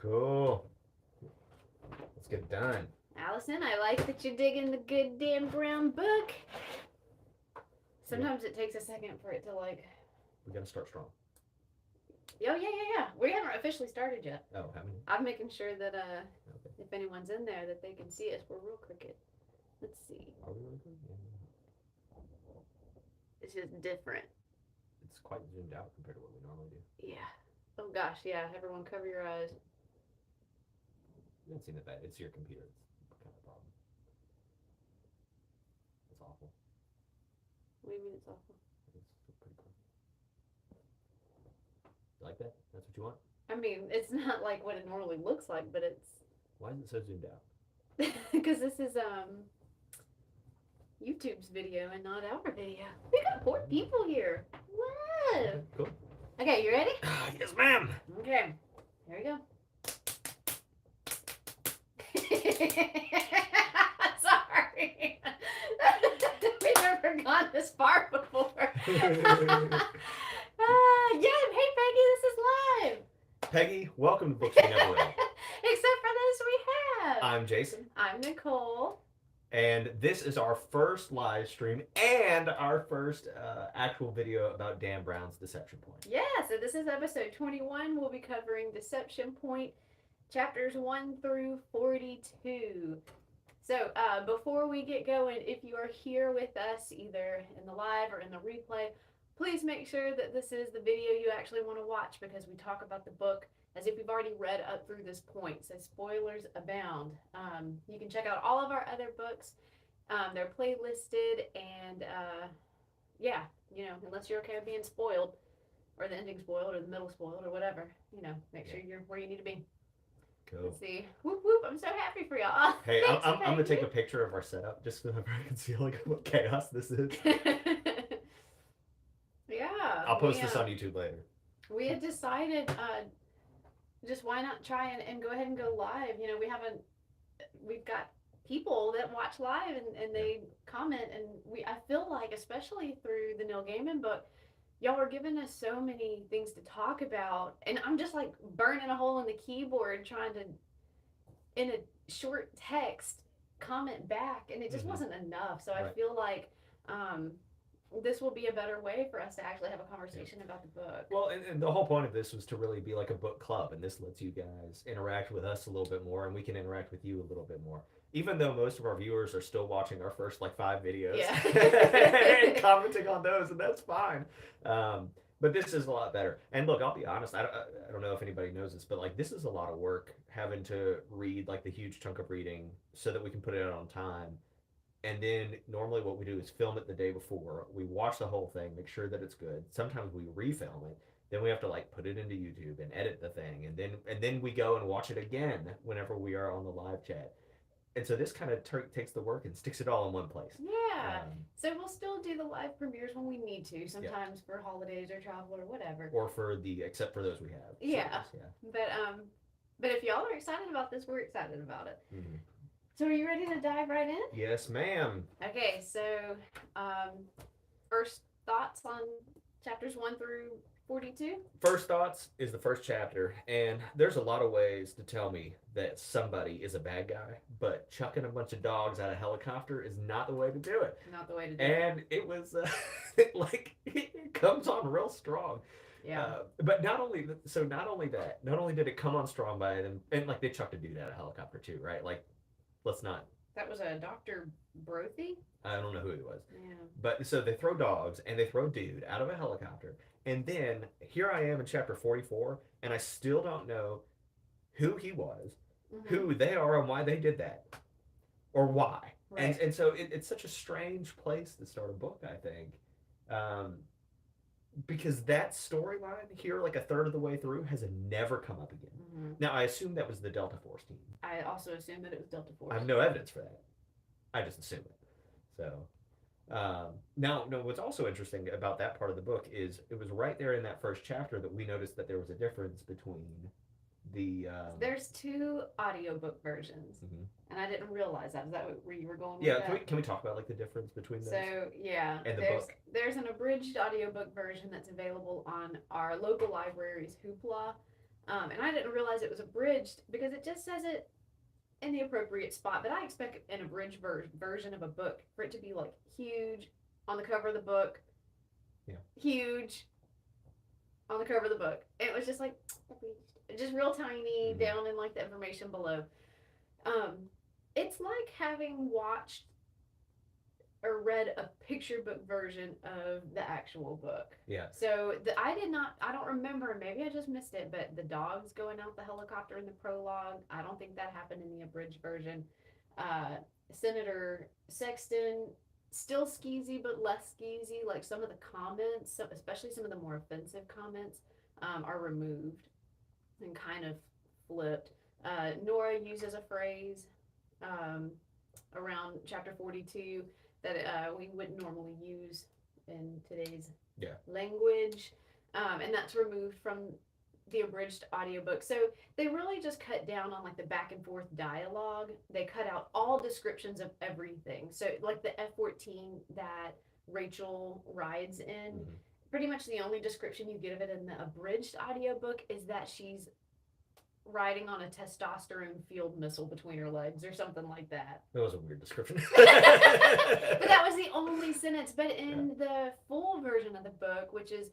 Cool. Let's get it done. Allison, I like that you're digging the good Dan Brown book. Sometimes it takes a second for it to like. We gotta start strong. Oh yeah. We haven't officially started yet. Oh, haven't you? I'm making sure that Okay. if anyone's in there that they can see us. We're real crooked. Let's see. Are we really good? Yeah. It's just different. It's quite zoomed out compared to what we normally do. Yeah. Oh gosh, yeah. Everyone cover your eyes. You don't seem that bad. It's your computer. It's kind of a problem. It's awful. What do you mean it's awful? It's pretty cool. You like that? That's what you want? I mean, it's not like what it normally looks like, but it's Why is it so zoomed out? because this is YouTube's video and not our video. We got 4 people here. Whoa. Okay, cool. Okay, you ready? Yes, ma'am. Okay. Here we go. Sorry. We've never gone this far before. Yeah, hey Peggy, this is live. Peggy, welcome to Books We Never Read. Except for this we have. I'm Jason. I'm Nicole. And this is our first live stream and our first actual video about Dan Brown's Deception Point. Yeah, so this is episode 21. We'll be covering Deception Point, chapters 1 through 42. So before we get going, if you are here with us, either in the live or in the replay, please make sure that this is the video you actually want to watch because we talk about the book as if you've already read up through this point. So spoilers abound. You can check out all of our other books. They're playlisted and yeah, you know, unless you're okay with being spoiled or the ending spoiled or the middle spoiled or whatever, you know, make sure you're where you need to be. Cool. Let's see. Whoop whoop, I'm so happy for y'all. Hey, Thanks, I'm going to take a Peggy. picture of our setup just so everyone can see like what chaos this is. Yeah. I'll post this on YouTube later. We had decided just why not try and go ahead and go live. You know, we've got people that watch live and they comment, and I feel like, especially through the Neil Gaiman book, y'all are giving us so many things to talk about, and I'm just like burning a hole in the keyboard trying to, in a short text, comment back, and it just wasn't enough. So I feel like this will be a better way for us to actually have a conversation about the book. Well, and the whole point of this was to really be like a book club, and this lets you guys interact with us a little bit more, and we can interact with you a little bit more. Even though most of our viewers are still watching our first like 5 videos and commenting on those, and that's fine. But this is a lot better. And look, I'll be honest, I don't know if anybody knows this, but like this is a lot of work having to read like the huge chunk of reading so that we can put it out on time. And then normally what we do is film it the day before. We watch the whole thing, make sure that it's good. Sometimes we refilm it. Then we have to like put it into YouTube and edit the thing, and then we go and watch it again whenever we are on the live chat. And so this kind of takes the work and sticks it all in one place. Yeah. So we'll still do the live premieres when we need to, sometimes for holidays or travel or whatever. Or except for those we have. Yeah. So, yeah. But if y'all are excited about this, we're excited about it. Mm-hmm. So are you ready to dive right in? Yes, ma'am. Okay, so first thoughts on chapters 1 through 42? First thoughts is the first chapter, and there's a lot of ways to tell me that somebody is a bad guy, but chucking a bunch of dogs out of a helicopter is not the way to do it. Not the way to do it. And it was like it comes on real strong. Yeah. But not only did it come on strong by them, and like they chucked a dude out of a helicopter too, right? Like, let's not. That was a Dr. Brothy? I don't know who he was. Yeah. But so they throw dogs and they throw a dude out of a helicopter. And then here I am in chapter 44, and I still don't know who he was, who they are, and why they did that. Or why. Right. And so it's such a strange place to start a book, I think. Because that storyline here, like a third of the way through, has never come up again. Now, I assume that was the Delta Force team. I also assume that it was Delta Force. I have no evidence for that. I just assume it. So, now, what's also interesting about that part of the book is it was right there in that first chapter that we noticed that there was a difference between the... There's 2 audiobook versions, and I didn't realize that. Is that where you were going with that? Yeah, can we talk about like the difference between those? So, yeah, and the book? There's an abridged audiobook version that's available on our local library's Hoopla And I didn't realize it was abridged because it just says it in the appropriate spot. But I expect an abridged version of a book for it to be like huge on the cover of the book, huge on the cover of the book. It was just like just real tiny down in like the information below. It's like having watched or read a picture book version of the actual book. Yeah. So I don't remember, maybe I just missed it, but the dogs going out the helicopter in the prologue, I don't think that happened in the abridged version. Senator Sexton, still skeezy, but less skeezy. Like some of the comments, especially some of the more offensive comments, are removed and kind of flipped. Nora uses a phrase around chapter 42 that we wouldn't normally use in today's language, and that's removed from the abridged audiobook. So they really just cut down on like the back and forth dialogue. They cut out all descriptions of everything. So like the F-14 that Rachel rides in, pretty much the only description you get of it in the abridged audiobook is that she's riding on a testosterone field missile between her legs or something like that. That was a weird description. But that was the only sentence. But in the full version of the book, which is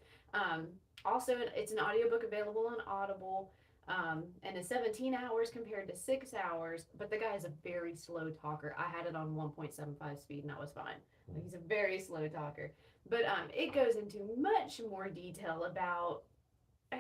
also, it's an audiobook available on Audible, and is 17 hours compared to 6 hours, but the guy is a very slow talker. I had it on 1.75 speed and I was fine. He's a very slow talker. But it goes into much more detail about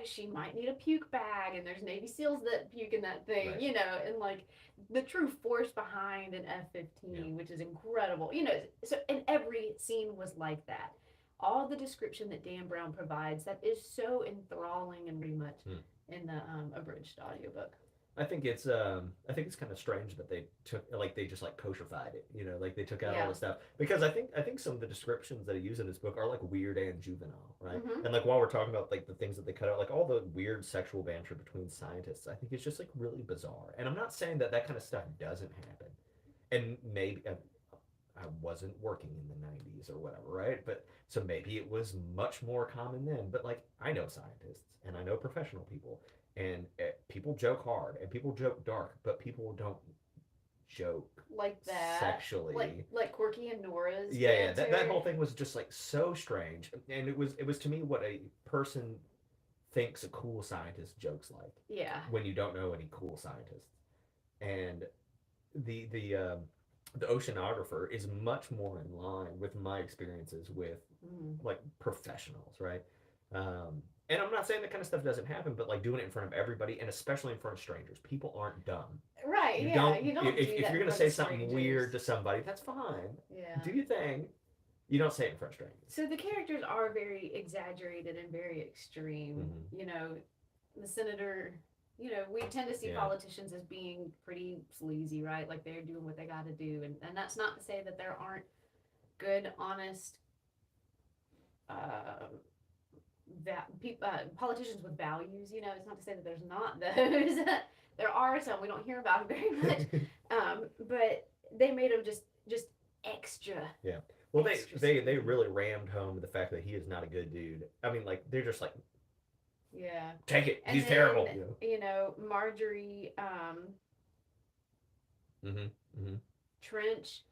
she might need a puke bag, and there's Navy SEALs that puke in that thing, you know, and like the true force behind an F-15, which is incredible, you know. So, and every scene was like that. All the description that Dan Brown provides, that is so enthralling and very much in the abridged audiobook. I think it's kind of strange that they just like kosherfied it, you know, like they took out all the stuff, because I think some of the descriptions that he used in this book are like weird and juvenile, right? And like while we're talking about like the things that they cut out, like all the weird sexual banter between scientists, I think it's just like really bizarre. And I'm not saying that kind of stuff doesn't happen, and maybe I wasn't working in the 90s or whatever, right? But so maybe it was much more common then. But like I know scientists and I know professional people. And people joke hard and people joke dark, but people don't joke like that sexually, like Corky and Nora's. That whole thing was just like so strange, and it was to me what a person thinks a cool scientist jokes like. Yeah. When you don't know any cool scientists, and the oceanographer is much more in line with my experiences with like professionals, right? And I'm not saying that kind of stuff doesn't happen, but like doing it in front of everybody, and especially in front of strangers. People aren't dumb. Right, you don't if you're going to say something weird to somebody, that's fine. Yeah. Do your thing. You don't say it in front of strangers. So the characters are very exaggerated and very extreme. You know, the senator, you know, we tend to see politicians as being pretty sleazy, right? Like they're doing what they got to do. And that's not to say that there aren't good, honest politicians with values, you know. It's not to say that there's not those. There are some. We don't hear about them very much. But they made them just extra. Yeah. Well, they really rammed home the fact that he is not a good dude. I mean, like they're just like, take it. He's terrible. You know, Marjorie Trench.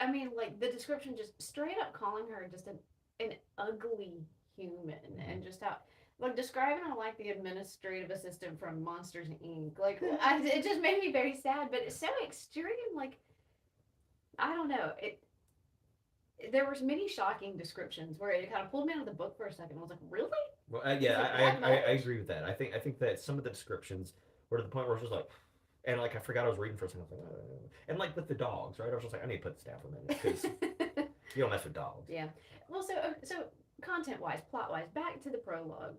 I mean, like the description, just straight up calling her just an ugly human, and just how, like, describing her like the administrative assistant from Monsters Inc. Like, it just made me very sad, but it's so extreme. Like, I don't know. There was many shocking descriptions where it kind of pulled me out of the book for a second. I was like, really? Well, I agree with that. I think that some of the descriptions were to the point where it was just like, and like I forgot I was reading for a second. I was like, oh. And like with the dogs, right? I was just like, I need to put this down for a minute because you don't mess with dogs. Yeah. Well, so content-wise, plot-wise, back to the prologue.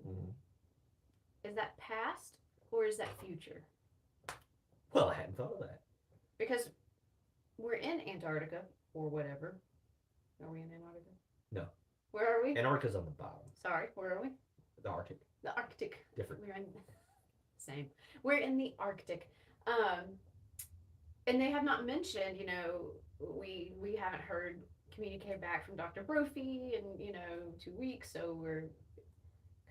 Is that past or is that future? Well, I hadn't thought of that. Because we're in Antarctica or whatever. Are we in Antarctica? No. Where are we? Antarctica's on the bottom. Sorry, where are we? The Arctic. The Arctic. Different. Same. We're in the Arctic. And they have not mentioned, you know, we haven't heard communique back from Dr. Brophy in, you know, 2 weeks, so we're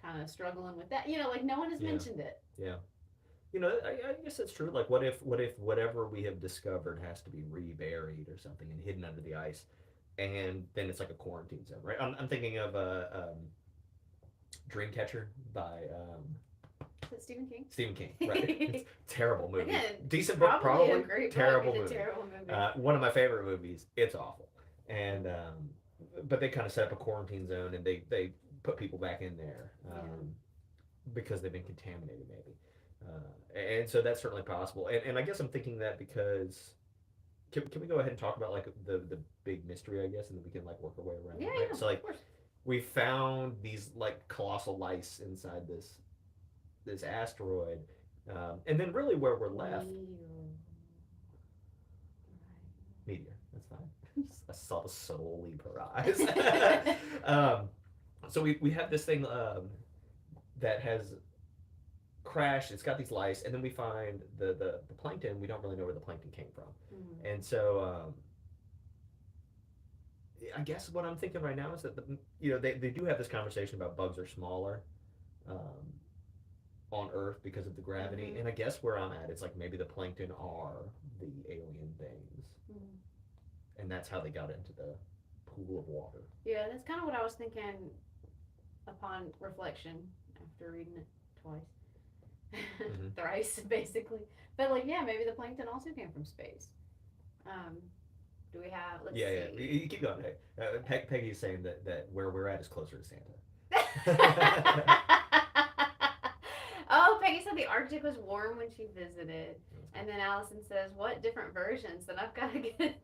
kind of struggling with that. Like no one has mentioned it. Yeah. I guess that's true. Like, what if whatever we have discovered has to be reburied or something and hidden under the ice, and then it's like a quarantine zone, right? I'm thinking of Dreamcatcher by Is it Stephen King? Stephen King, right? It's a terrible movie. Again, Decent book, probably. A great terrible book, movie. Terrible movie. One of my favorite movies. It's awful, and but they kind of set up a quarantine zone and they put people back in there because they've been contaminated, maybe. And so that's certainly possible. And I guess I'm thinking that because can we go ahead and talk about like the big mystery, I guess, and then we can like work our way around. Yeah, right? yeah, So like of course. we found these like colossal lice inside this asteroid, and then really where we're left. Meteor. That's fine. I saw the soul leave her eyes. So we have this thing that has crashed. It's got these lice, and then we find the plankton. We don't really know where the plankton came from, and so I guess what I'm thinking right now is that they do have this conversation about bugs are smaller on Earth because of the gravity, and I guess where I'm at, it's like maybe the plankton are the alien things, and that's how they got into the pool of water. Yeah, that's kind of what I was thinking upon reflection after reading it twice. Thrice, basically. But like, yeah, maybe the plankton also came from space. Do we have? Let's see. Yeah. You keep going. Hey, Peggy's saying that where we're at is closer to Santa. Oh, Peggy said the Arctic was warm when she visited, and then Allison says, "What different versions?" Then I've got to get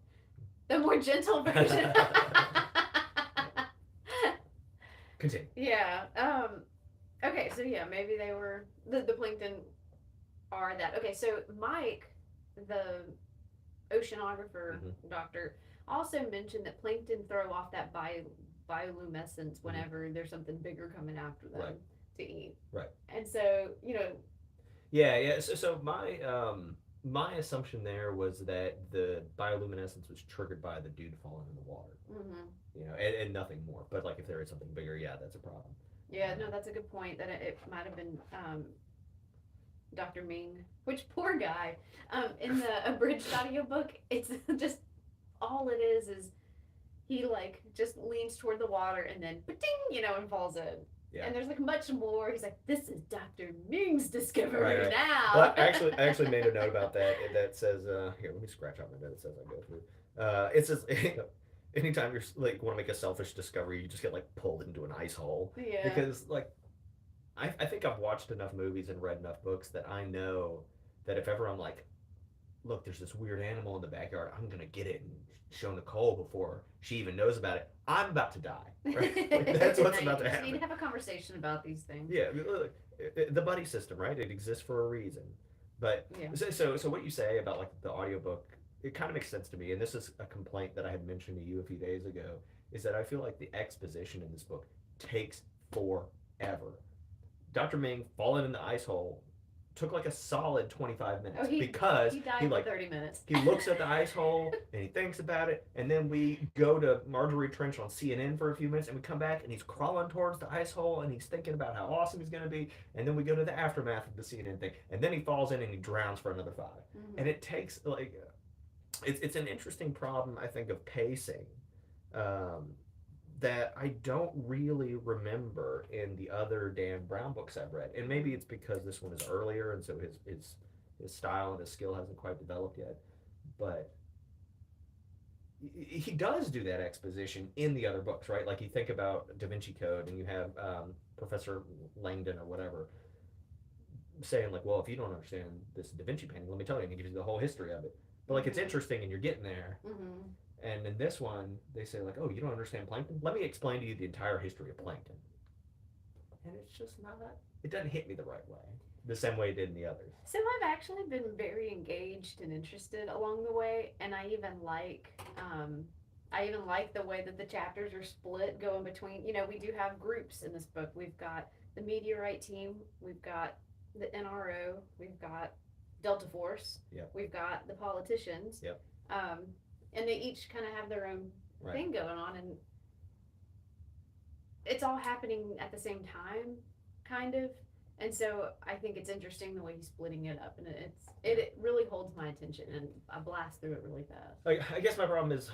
the more gentle version. Continue. Yeah. Okay, so yeah, maybe they were the plankton are that. Okay, so Mike, the oceanographer doctor, also mentioned that plankton throw off that bioluminescence whenever there's something bigger coming after them to eat. Right. And so, Yeah. So my assumption there was that the bioluminescence was triggered by the dude falling in the water. And nothing more. But like if there is something bigger, yeah, that's a problem. Yeah, no, that's a good point. That it might have been Dr. Ming, which poor guy. In the abridged audiobook, it's just all it is he like just leans toward the water and then ding, and falls in. Yeah. And there's like much more. He's like, "This is Dr. Ming's discovery now." Well, I actually made a note about that. That says, here, let me scratch out my note. It says I go through. It says, anytime you're like want to make a selfish discovery, you just get like pulled into an ice hole. Yeah. Because like, I think I've watched enough movies and read enough books that I know that if ever I'm like, look, there's this weird animal in the backyard, I'm gonna get it and show Nicole before she even knows about it. I'm about to die. Right? Like, that's what's about to happen. You need to have a conversation about these things. Yeah, look, the buddy system, right? It exists for a reason. But so what you say about like the audiobook, it kind of makes sense to me. And this is a complaint that I had mentioned to you a few days ago, is that I feel like the exposition in this book takes forever. Dr. Ming falling in the ice hole took like a solid 25 minutes because he died in 30 minutes. He looks at the ice hole and he thinks about it, and then we go to Marjorie Trench on CNN for a few minutes, and we come back and he's crawling towards the ice hole and he's thinking about how awesome he's going to be, and then we go to the aftermath of the CNN thing, and then he falls in and he drowns for another 5. And it takes like it's an interesting problem, I think, of pacing that I don't really remember in the other Dan Brown books I've read. And maybe it's because this one is earlier, and so his style and his skill hasn't quite developed yet. But he does do that exposition in the other books, right? Like you think about Da Vinci Code, and you have Professor Langdon or whatever saying like, well, if you don't understand this Da Vinci painting, let me tell you, and he gives you the whole history of it. But like it's interesting, and you're getting there. And in this one, they say like, oh, you don't understand plankton? Let me explain to you the entire history of plankton. And it's just not, it doesn't hit me the right way, the same way it did in the others. So I've actually been very engaged and interested along the way, and I even like the way that the chapters are split, going between, we do have groups in this book. We've got the meteorite team, we've got the NRO, we've got Delta Force, we've got the politicians. And they each kind of have their own thing going on, and it's all happening at the same time. kind of. And so I think it's interesting the way he's splitting it up, and it really holds my attention, and I blast through it really fast. I guess my problem is,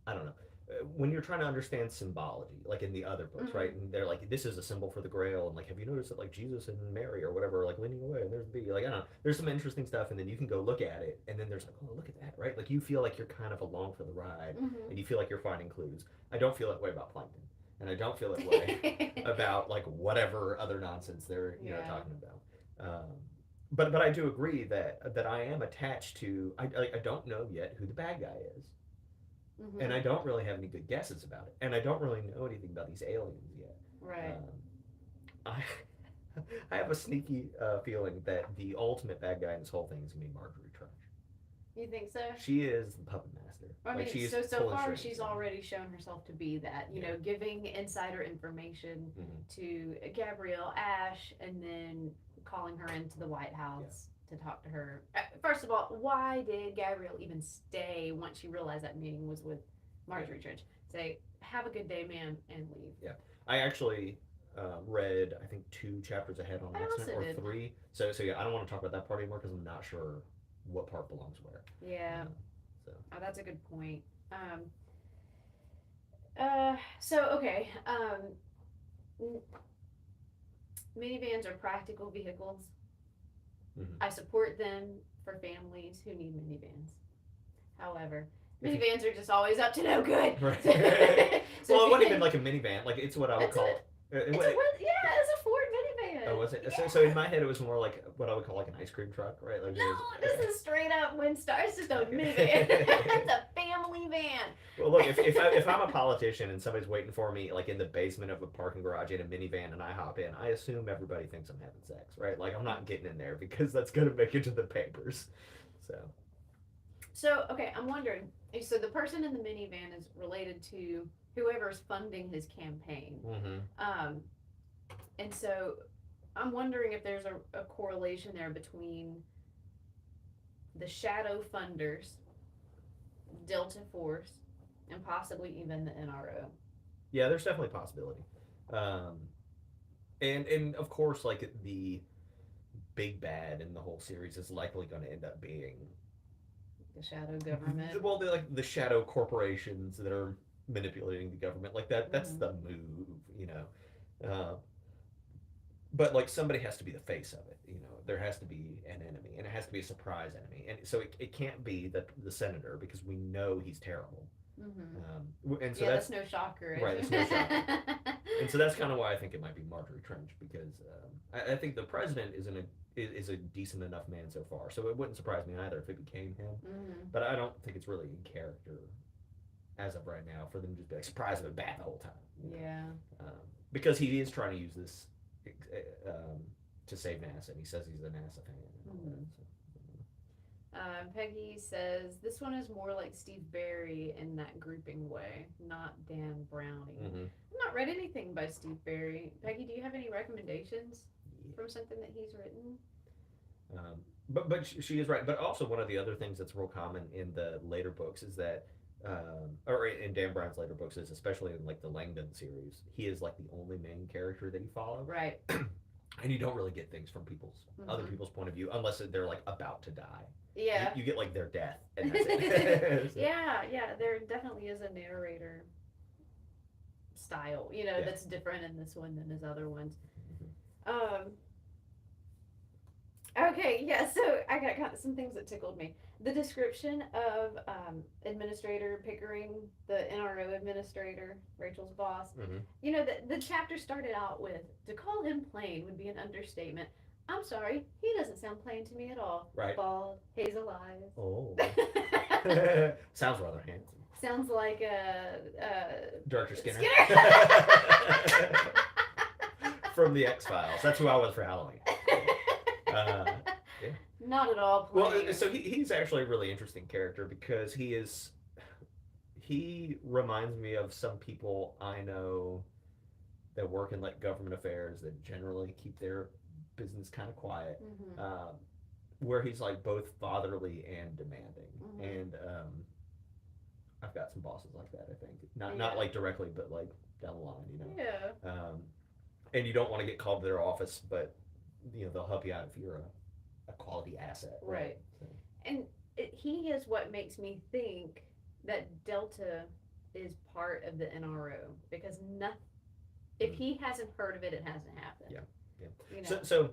I don't know. When you're trying to understand symbology, like in the other books, right? And they're like, this is a symbol for the Grail, and like, have you noticed that like Jesus and Mary or whatever are like leaning away, and there's the bee, like I don't know, there's some interesting stuff, and then you can go look at it, and then there's like, oh look at that, right? Like you feel like you're kind of along for the ride, and you feel like you're finding clues. I don't feel that way about Plankton, and I don't feel that way about like whatever other nonsense they're talking about. But I do agree that I am attached to. I don't know yet who the bad guy is. And I don't really have any good guesses about it, and I don't really know anything about these aliens yet. Right. I have a sneaky feeling that the ultimate bad guy in this whole thing is gonna be Marjorie Trench. You think so? She is the puppet master. I mean, she's so far she's already shown herself to be that. You know, giving insider information to Gabrielle Ash, and then calling her into the White House. To talk to her. First of all, why did Gabrielle even stay once she realized that meeting was with Marjorie Trench? Say, have a good day, ma'am, and leave. Yeah. I actually read, I think, 2 chapters ahead on accident, or 3. So yeah, I don't want to talk about that part anymore because I'm not sure what part belongs where. Yeah. So. Oh, that's a good point. So, okay. Minivans are practical vehicles. I support them for families who need minivans. However, minivans are just always up to no good. Right. Well, it wasn't even like a minivan. Like it's what I would call. It's a Ford minivan. Oh, was it? Yeah. So in my head, it was more like what I would call like an ice cream truck, right? Like no, this is straight up Windstar. It's just a minivan. It's a family van. Well, look, if I'm a politician and somebody's waiting for me like in the basement of a parking garage in a minivan and I hop in, I assume everybody thinks I'm having sex, right? Like I'm not getting in there because that's gonna make it to the papers. So okay, I'm wondering. So the person in the minivan is related to whoever's funding his campaign. And so I'm wondering if there's a correlation there between the shadow funders, Delta Force, and possibly even the NRO. Yeah, there's definitely a possibility. And of course, like the big bad in the whole series is likely going to end up being the shadow government. Well, they're like the shadow corporations that are manipulating the government. Like that's the move, you know. But like somebody has to be the face of it, you know. There has to be an enemy, and it has to be a surprise enemy, and so it can't be the senator because we know he's terrible. And so that's no shocker. Right, that's no shocker. And so that's kind of why I think it might be Marjorie Trench, because I think the president is a decent enough man so far, so it wouldn't surprise me either if it became him. But I don't think it's really in character as of right now for them to just be like surprise him bad the whole time. You know? Yeah. Because he is trying to use this to save NASA, and he says he's a NASA fan. Peggy says this one is more like Steve Barry in that grouping way, not Dan Browning. I've not read anything by Steve Barry. Peggy, do you have any recommendations from something that he's written? But she is right. But also one of the other things that's real common in the later books is that, or in Dan Brown's later books, is especially in like the Langdon series, he is like the only main character that you follow. Right. And you don't really get things from other people's point of view unless they're like about to die. Yeah. You get like their death, and that's it. Yeah, there definitely is a narrator style, that's different in this one than his other ones. Okay, yeah, so I got some things that tickled me. The description of Administrator Pickering, the NRO administrator, Rachel's boss, the chapter started out with, to call him plain would be an understatement. I'm sorry, he doesn't sound plain to me at all. Right. Bald, hazel eyes. Oh. Sounds rather handsome. Sounds like Director Skinner. From the X-Files. That's who I was for Halloween. Yeah. Not at all plain. Well, so he's actually a really interesting character because he reminds me of some people I know that work in like government affairs that generally keep their business kind of quiet, where he's like both fatherly and demanding. And I've got some bosses like that, I think. Not like directly, but like down the line, Yeah. and you don't want to get called to their office, but they'll help you out if you're a quality asset. Right. So. And he is what makes me think that Delta is part of the NRO, because if he hasn't heard of it, it hasn't happened. Yeah. So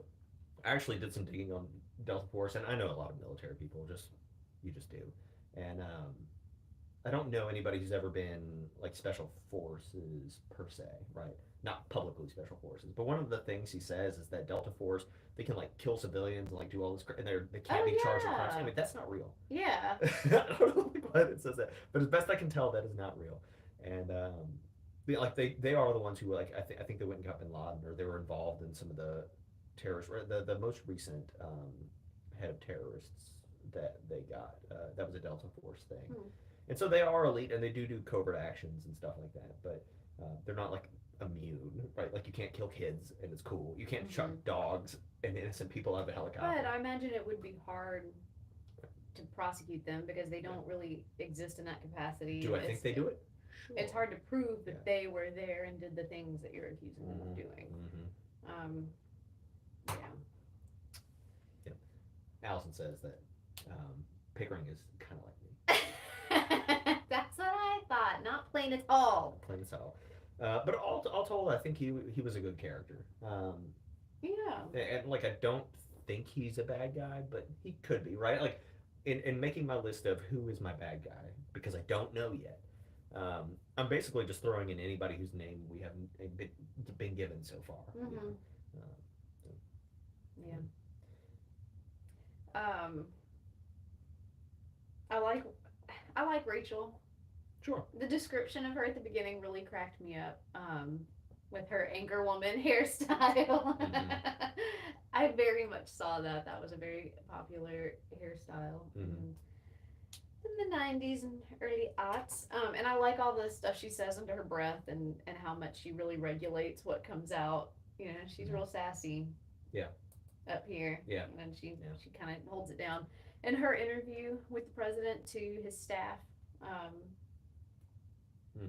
I actually did some digging on Delta Force, and I know a lot of military people. You just do, and I don't know anybody who's ever been like special forces per se, right? Not publicly special forces, but one of the things he says is that Delta Force, they can like kill civilians and like do all this, and they can't be charged with crimes. I mean, that's not real. Yeah. I don't know why it says that, but as best I can tell, that is not real. And they are the ones who like I think they went and got Bin Laden, or they were involved in some of the terrorists. The most recent head of terrorists that they got, that was a Delta Force thing. And so they are elite, and they do covert actions and stuff like that, but they're not like immune, right? Like you can't kill kids and it's cool. You can't chuck dogs and innocent people out of a helicopter. But I imagine it would be hard to prosecute them because they don't really exist in that capacity. Do I think they do it? Sure. It's hard to prove that they were there and did the things that you're accusing them of doing. Yeah. Allison says that Pickering is kind of like me. That's what I thought. Not plain at all. Plain as hell. But all told, I think he was a good character. And like I don't think he's a bad guy, but he could be, right? Like in making my list of who is my bad guy, because I don't know yet. I'm basically just throwing in anybody whose name we haven't been given so far. I like Rachel. Sure. The description of her at the beginning really cracked me up. With her anchor woman hairstyle. I very much saw that. That was a very popular hairstyle in the 90s and early aughts. And I like all the stuff she says under her breath and how much she really regulates what comes out. She's real sassy. Yeah. Up here. Yeah. And she kind of holds it down. In her interview with the president to his staff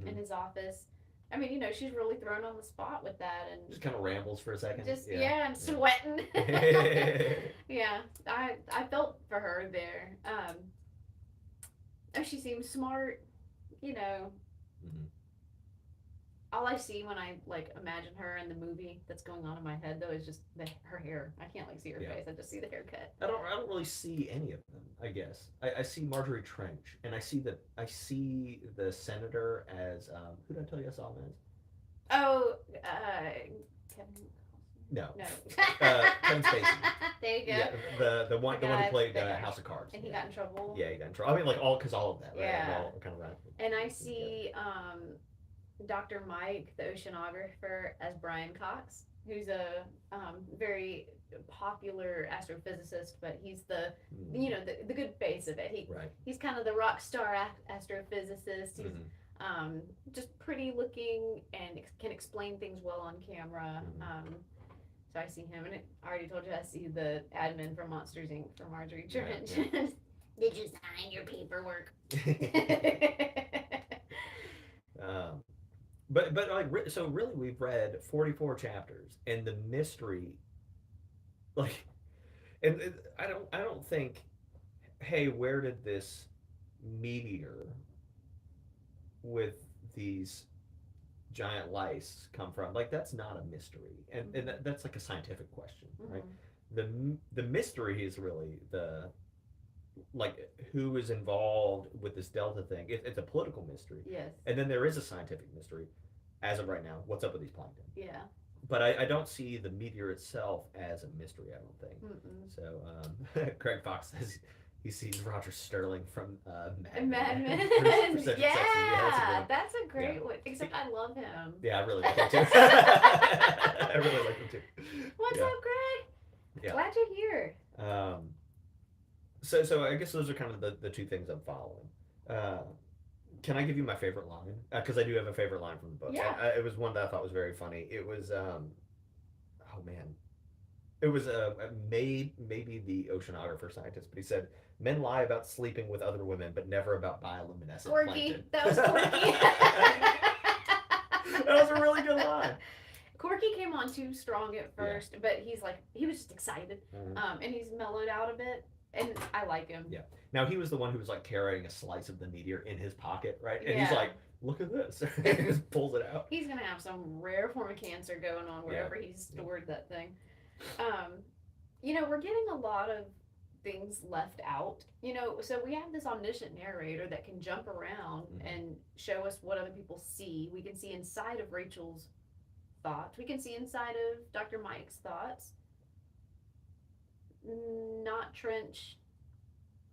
in his office, I mean, she's really thrown on the spot with that, and just kind of rambles for a second. I'm sweating. Yeah, I felt for her there. She seems smart. All I see when I like imagine her in the movie that's going on in my head though is just her hair. I can't like see her face. I just see the haircut. I don't really see any of them. I guess I see Marjorie Trench, and I see the senator as who did I tell you I saw him as? Oh, Kevin. No. Kevin Spacey. There you go. Yeah, the one who played House of Cards. And he got in trouble. Yeah, he got in trouble. I mean, like all of that. Right? Yeah. All kind of right. And I see Dr. Mike, the oceanographer, as Brian Cox, who's a very popular astrophysicist, but he's the the good face of it. He's kind of the rock star astrophysicist. He's just pretty looking and can explain things well on camera. So I see him, and I already told you I see the admin from Monsters Inc. for Marjorie Trench. Yeah. Did you sign your paperwork? But like, so really we've read 44 chapters, and the mystery, like, and I don't think, hey, where did this meteor with these giant lice come from? Like, that's not a mystery, and that's like a scientific question, right? The mystery is really like who is involved with this Delta thing. It's a political mystery. Yes. And then there is a scientific mystery. As of right now, what's up with these plankton? Yeah. But I don't see the meteor itself as a mystery, I don't think. So Craig Fox says he sees Roger Sterling from Mad Men. That's a great one. Except I love him. Yeah, I really like him too. I really like him too. What's up, Greg? Yeah. Glad you're here. So I guess those are kind of the two things I'm following. Can I give you my favorite line? Because I do have a favorite line from the book. Yeah. It was one that I thought was very funny. It was, oh man. It was maybe the oceanographer scientist, but he said, men lie about sleeping with other women, but never about bioluminescent plankton. That was quirky. That was a really good line. Corky came on too strong at first, but he was just excited, and he's mellowed out a bit, and I like him. Yeah. Now he was the one who was like carrying a slice of the meteor in his pocket, right? And he's like, "Look at this!" and he just pulls it out. He's gonna have some rare form of cancer going on wherever he's stored that thing. We're getting a lot of things left out. So we have this omniscient narrator that can jump around and show us what other people see. We can see inside of Rachel's thoughts. We can see inside of Dr. Mike's thoughts. Not Trench,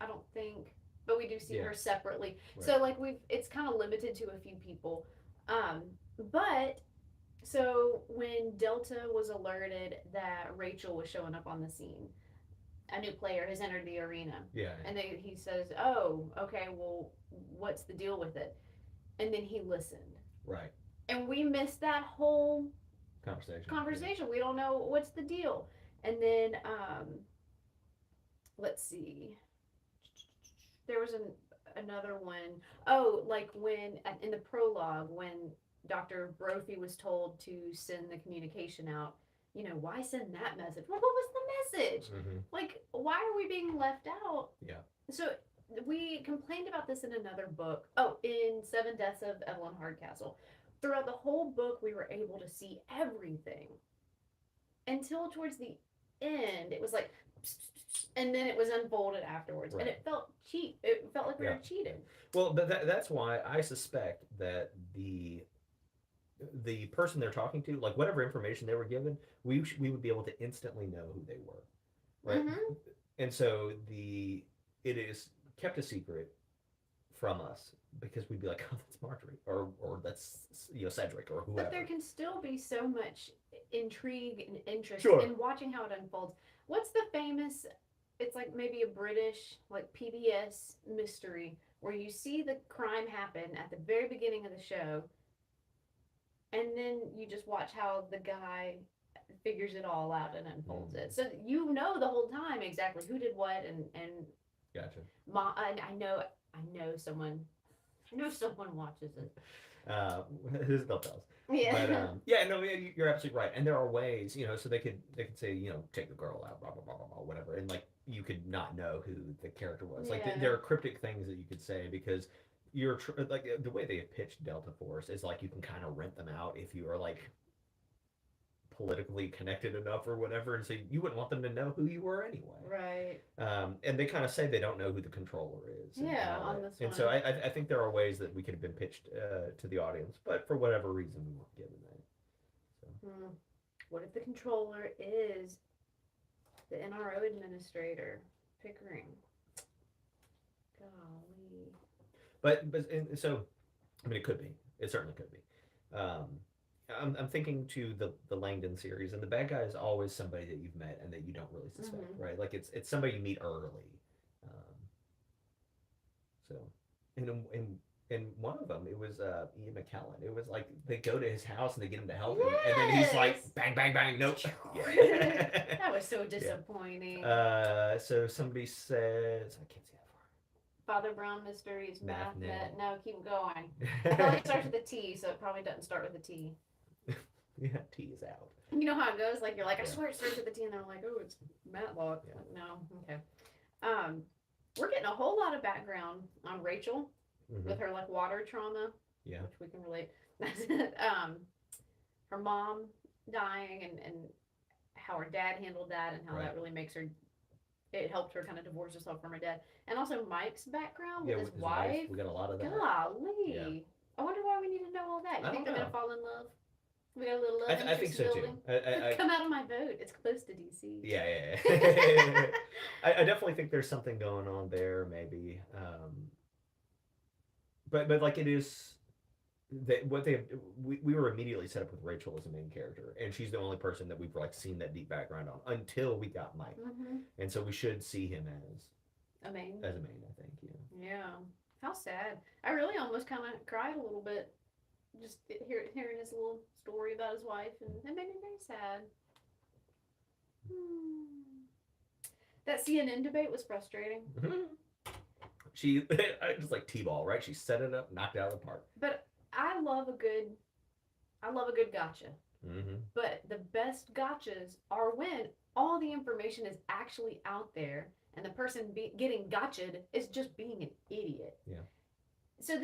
I don't think, but we do see her separately. Right. So it's kind of limited to a few people. But so when Delta was alerted that Rachel was showing up on the scene, a new player has entered the arena. Yeah. And he says, "Oh, okay, well, what's the deal with it?" And then he listened. Right. And we missed that whole conversation. Yeah. We don't know what's the deal. And then, let's see. There was another one. Oh, like in the prologue, when Dr. Brophy was told to send the communication out, why send that message? Well, what was the message? Why are we being left out? Yeah. So we complained about this in another book. Oh, in 7 Deaths of Evelyn Hardcastle. Throughout the whole book, we were able to see everything. Until towards the end, it was like, and then it was unfolded afterwards. Right. And it felt cheap. It felt like we were cheating. Well, but that's why I suspect that the person they're talking to, like whatever information they were given, we would be able to instantly know who they were, right? And so it is kept a secret from us because we'd be like, oh, that's Marjorie, or that's Cedric, or whoever. But there can still be so much intrigue and interest in watching how it unfolds. What's the famous? It's like maybe a British PBS mystery where you see the crime happen at the very beginning of the show. And then you just watch how the guy figures it all out and unfolds it. So the whole time exactly who did what and gotcha. I know someone watches it. Isabel tells. Yeah. But no, you're absolutely right. And there are ways, so they could say, take the girl out, blah blah blah blah blah, whatever, and you could not know who the character was. There are cryptic things that you could say because you're the way they have pitched Delta Force is you can kind of rent them out if you are politically connected enough or whatever, and so you wouldn't want them to know who you were anyway. Right. And they kind of say they don't know who the controller is. On this one. And so I think there are ways that we could have been pitched to the audience, but for whatever reason we weren't given that. So. What if the controller is the NRO administrator, Pickering? Golly. But so, I mean, it could be. It certainly could be. I'm thinking to the Langdon series, and the bad guy is always somebody that you've met and that you don't really suspect, right? It's somebody you meet early. So, in one of them, it was Ian McKellen. It was they go to his house and they get him to help him, and then he's bang, bang, bang, nope. That was so disappointing. So somebody says, I can't see that far. Father Brown Mysteries, MathNet. No, keep going. I feel like it starts with a T, so it probably doesn't start with a T. Yeah, T is out. You know how it goes? You're like, I swear it starts with a T, and they're like, oh, it's Matlock. Yeah. No, okay. We're getting a whole lot of background on Rachel with her water trauma, which we can relate. Her mom dying and how her dad handled that and how that really makes her. It helped her kind of divorce herself from her dad, and also Mike's background with his wife. We got a lot of that. Golly, I wonder why we need to know all that. You think they're gonna fall in love? We got a little love. I think so too. Come out of my boat. It's close to DC. Yeah. I definitely think there's something going on there, maybe. But it is that what we were immediately set up with Rachel as a main character, and she's the only person that we've seen that deep background on until we got Mike, and so we should see him as a main. I think. Yeah. How sad. I really almost kind of cried a little bit. Just hearing his little story about his wife, and it made me very sad. That CNN debate was frustrating. She just T-ball, right? She set it up, knocked it out of the park. But I love a good gotcha. Mm-hmm. But the best gotchas are when all the information is actually out there and the person getting gotcha'd is just being an idiot. Yeah. So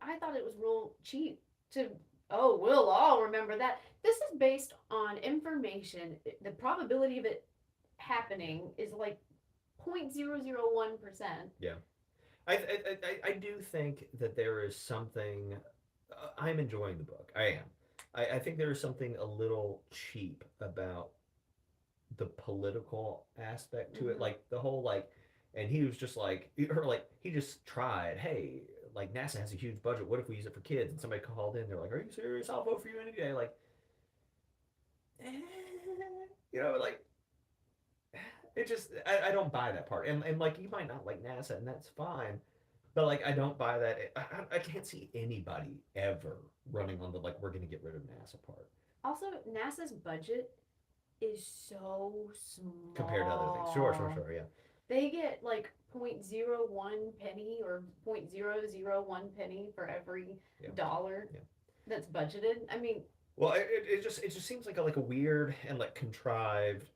I thought it was real cheap to, oh, we'll all remember that. This is based on information. The probability of it happening is like 0.001%. Yeah. I do think that there is something. I'm enjoying the book. I am. I think there is something a little cheap about the political aspect to it, like the whole like, and he was just like, or like he just tried. Hey, like NASA has a huge budget. What if we use it for kids? And somebody called in. They're like, "Are you serious? I'll vote for you any day." Like, like it just I don't buy that part. And like you might not like NASA, and that's fine. But like I don't buy that. I can't see anybody ever running on the like we're gonna get rid of NASA part. Also, NASA's budget is so small compared to other things. Sure, yeah. They get like 0.01 penny or 0.001 penny for every dollar that's budgeted. I mean, well, it just seems like a weird and like contrived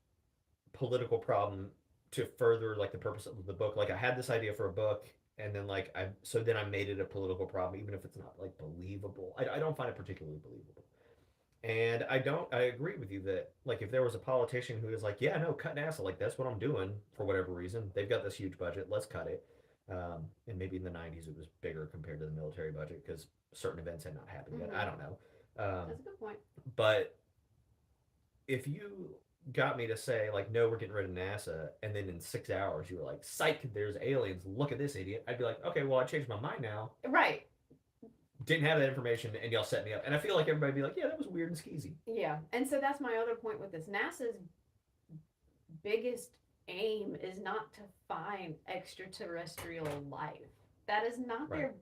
political problem to further like the purpose of the book. Like I had this idea for a book, and then like I made it a political problem, even if it's not like believable. I don't find it particularly believable. And I agree with you that like if there was a politician who was like, yeah, no, cut NASA, like that's what I'm doing for whatever reason. They've got this huge budget, let's cut it. And maybe in the 90s it was bigger compared to the military budget because certain events had not happened yet. I don't know. That's a good point. But if you got me to say like, no, we're getting rid of NASA, and then in 6 hours you were like, psych, there's aliens, look at this idiot, I'd be like, okay, well I changed my mind now. Right. Didn't have that information, and y'all set me up. And I feel like everybody be like, yeah, that was weird and skeezy. Yeah. And so that's my other point with this. NASA's biggest aim is not to find extraterrestrial life. That is not their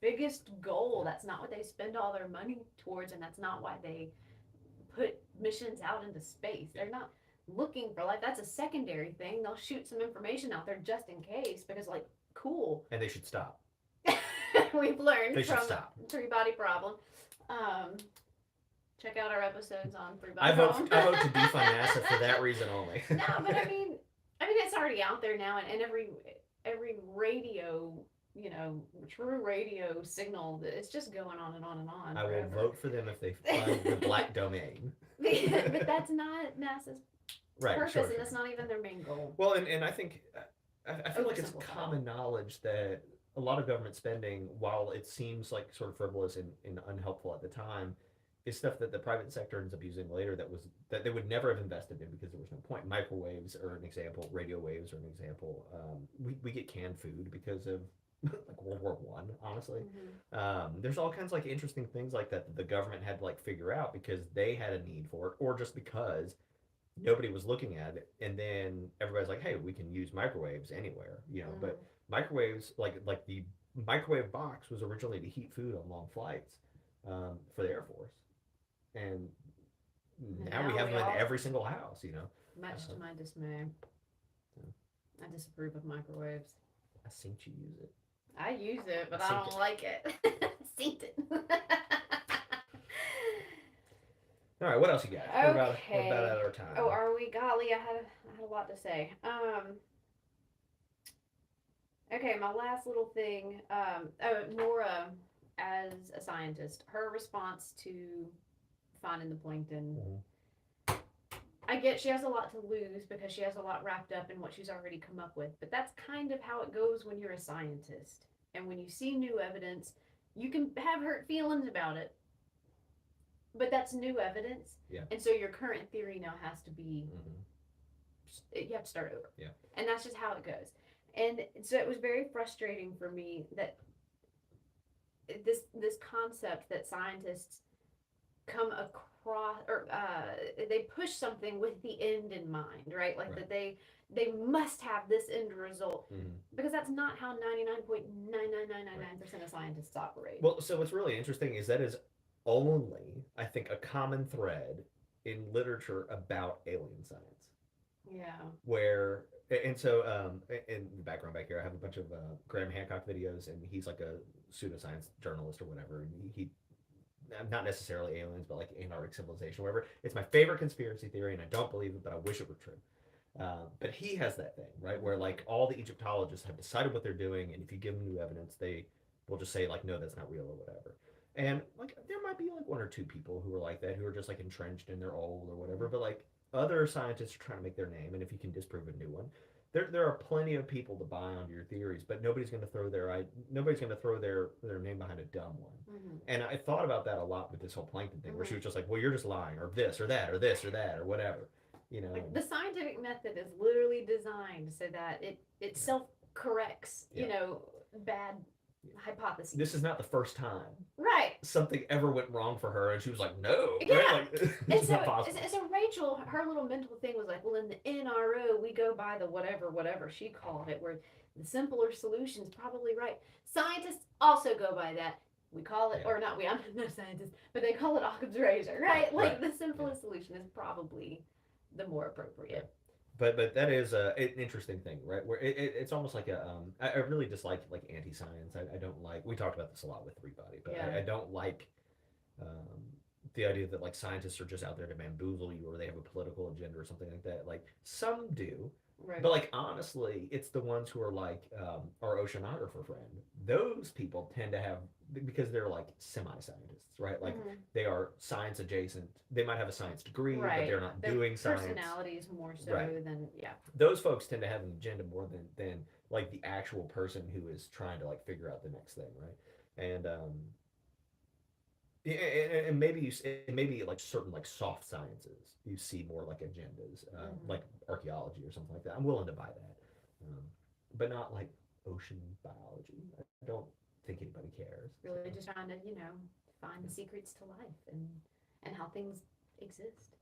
biggest goal. That's not what they spend all their money towards, and that's not why they put missions out into space. They're not looking for life. That's a secondary thing. They'll shoot some information out there just in case because, like, cool. And they should stop. We've learned they from Three Body Problem. Check out our episodes on Three Body Problem. I vote to defund NASA for that reason only. No, but I mean it's already out there now, and every radio, true radio signal, it's just going on and on and on. I will vote for them if they find the black domain. But that's not NASA's purpose, sure. And that's not even their main goal. Well, and I think I feel like it's common knowledge that a lot of government spending, while it seems like sort of frivolous and unhelpful at the time, is stuff that the private sector ends up using later that they would never have invested in because there was no point. Microwaves are an example. Radio waves are an example. We get canned food because of like World War I, honestly. Mm-hmm. There's all kinds of like interesting things like that the government had to like figure out because they had a need for it, or just because nobody was looking at it. And then everybody's like, hey, we can use microwaves anywhere, Mm-hmm. But microwaves, like the microwave box was originally to heat food on long flights for the Air Force. And now we have them in every single house, Much to my dismay. I disapprove of microwaves. I seen you use it. I use it, but I don't like it. Seen it. All right, what else you got? Okay. We're about out of our time. Oh, are we? Golly, I had a lot to say. Okay, my last little thing. Nora, as a scientist, her response to finding the plankton. Mm-hmm. I get she has a lot to lose because she has a lot wrapped up in what she's already come up with, but that's kind of how it goes when you're a scientist. And when you see new evidence, you can have hurt feelings about it, but that's new evidence. Yeah. And so your current theory now has to be, you have to start over. Yeah. And that's just how it goes. And so it was very frustrating for me that this concept that scientists come across, or they push something with the end in mind, right? Like that they must have this end result, because that's not how 99.99999% of scientists operate. Well, so what's really interesting is that is only, I think, a common thread in literature about alien science. Yeah. Where, and so in the background back here, I have a bunch of Graham Hancock videos, and he's like a pseudoscience journalist or whatever, and he not necessarily aliens, but like Antarctic civilization, whatever. It's my favorite conspiracy theory, and I don't believe it, but I wish it were true. But he has that thing, right, where like all the Egyptologists have decided what they're doing, and if you give them new evidence, they will just say like, no, that's not real or whatever. And like there might be like one or two people who are like that, who are just like entrenched and they're old or whatever. But like other scientists are trying to make their name, and if you can disprove a new one, there are plenty of people to buy onto your theories, but nobody's going to throw their name behind a dumb one. Mm-hmm. And I thought about that a lot with this whole plankton thing, where she was just like, well, you're just lying, or this or that or this or that or whatever. You know, the scientific method is literally designed so that it self corrects, bad hypotheses. This is not the first time right something ever went wrong for her, and she was like, no. Yeah. Right? Like, it's not possible. So Rachel, her little mental thing was like, well, in the NRO, we go by the whatever she called it, where the simpler solution is probably right. Scientists also go by that. We call it, or not we, I'm no scientist, but they call it Occam's razor, right? Like the simplest solution is probably the more appropriate. But that is an interesting thing, right? Where it's almost like I really dislike like anti-science. I don't like. We talked about this a lot with Three Body, but I don't like the idea that like scientists are just out there to bamboozle you, or they have a political agenda or something like that. Like some do, right. But like honestly, it's the ones who are like our oceanographer friend. Those people tend to have, because they're like semi-scientists, right? Like they are science adjacent. They might have a science degree, but they're not doing science. Personalities more so than Those folks tend to have an agenda more than like the actual person who is trying to like figure out the next thing, right? And and maybe like certain like soft sciences you see more like agendas, like archaeology or something like that. I'm willing to buy that, but not like ocean biology. I don't think anybody cares. Really, just trying to find the secrets to life and how things exist.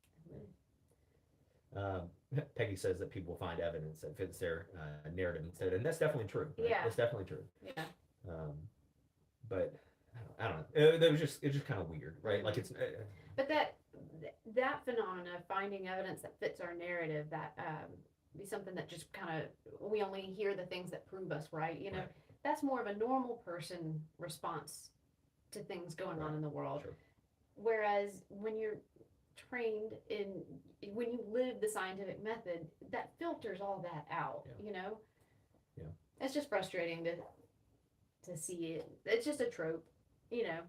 Peggy says that people find evidence that fits their narrative instead, and that's definitely true. Right? Yeah, that's definitely true. Yeah. But I don't know. It's just kind of weird, right? Like it's. But that phenomena of finding evidence that fits our narrative, that be something that just kind of, we only hear the things that prove us right. That's more of a normal person response to things going on in the world. Sure. Whereas when you're trained when you live the scientific method, that filters all that out. Yeah. It's just frustrating to see it. It's just a trope. Yeah.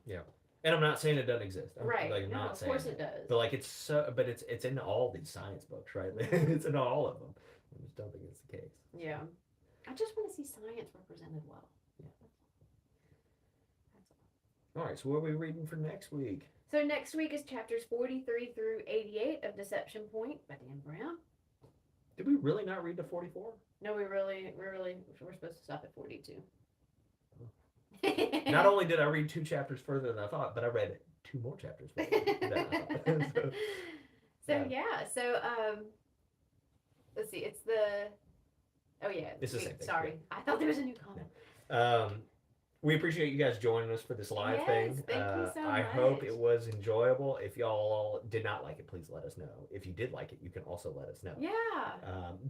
And I'm not saying it doesn't exist. Right. Like, I'm no, not of saying course that. it does. But like it's in all these science books, right? It's in all of them. I just don't think it's the case. Yeah. I just want to see science represented well. Yeah. All right. So what are we reading for next week? So next week is chapters 43 through 88 of Deception Point by Dan Brown. Did we really not read to 44? No, we're supposed to stop at 42. Not only did I read 2 chapters further than I thought, but I read 2 more chapters further than I thought. So let's see. It's the. Oh yeah. It's the same thing. Sorry, I thought there was a new comment. We appreciate you guys joining us for this live thing. Thank you so I much. hope it was enjoyable. If y'all did not like it, please let us know. If you did like it, you can also let us know. Yeah.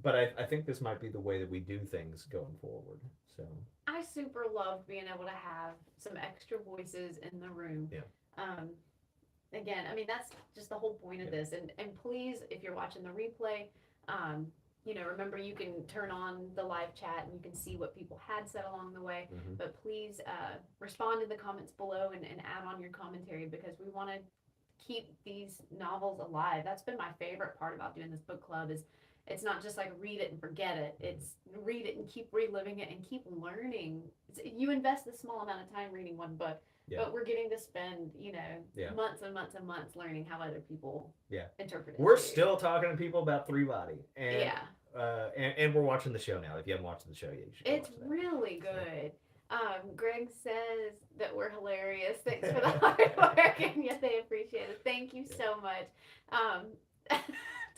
But I think this might be the way that we do things going forward. So I super loved being able to have some extra voices in the room. Yeah. Again, I mean, that's just the whole point of this. And please, if you're watching the replay, remember you can turn on the live chat and you can see what people had said along the way. Mm-hmm. But please respond in the comments below and add on your commentary, because we want to keep these novels alive. That's been my favorite part about doing this book club is it's not just like read it and forget it. It's read it and keep reliving it and keep learning. You invest a small amount of time reading one book, but we're getting to spend, months and months and months learning how other people interpret it. We're still talking to people about Three Body. And, yeah. And we're watching the show now. If you haven't watched the show yet, you should It's watch that. really good. Greg says that we're hilarious. Thanks for the hard work, and yes, they appreciate it. Thank you so much.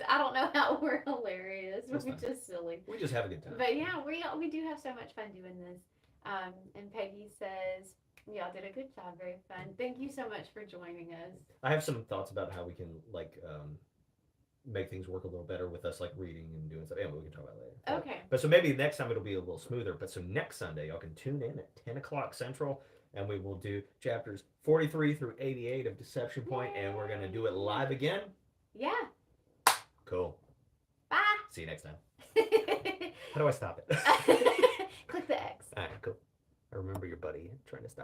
I don't know how we're hilarious. We're just silly. We just have a good time. But yeah, we do have so much fun doing this. And Peggy says, y'all did a good job. Very fun. Thank you so much for joining us. I have some thoughts about how we can make things work a little better with us reading and doing stuff. Anyway, we can talk about it later. Okay. But so maybe next time it'll be a little smoother. But so next Sunday, y'all can tune in at 10 o'clock Central. and we will do chapters 43 through 88 of Deception Point, and we're going to do it live again. Yeah. Cool. Bye. See you next time. How do I stop it? Click the X. All right, cool. I remember your buddy trying to stop.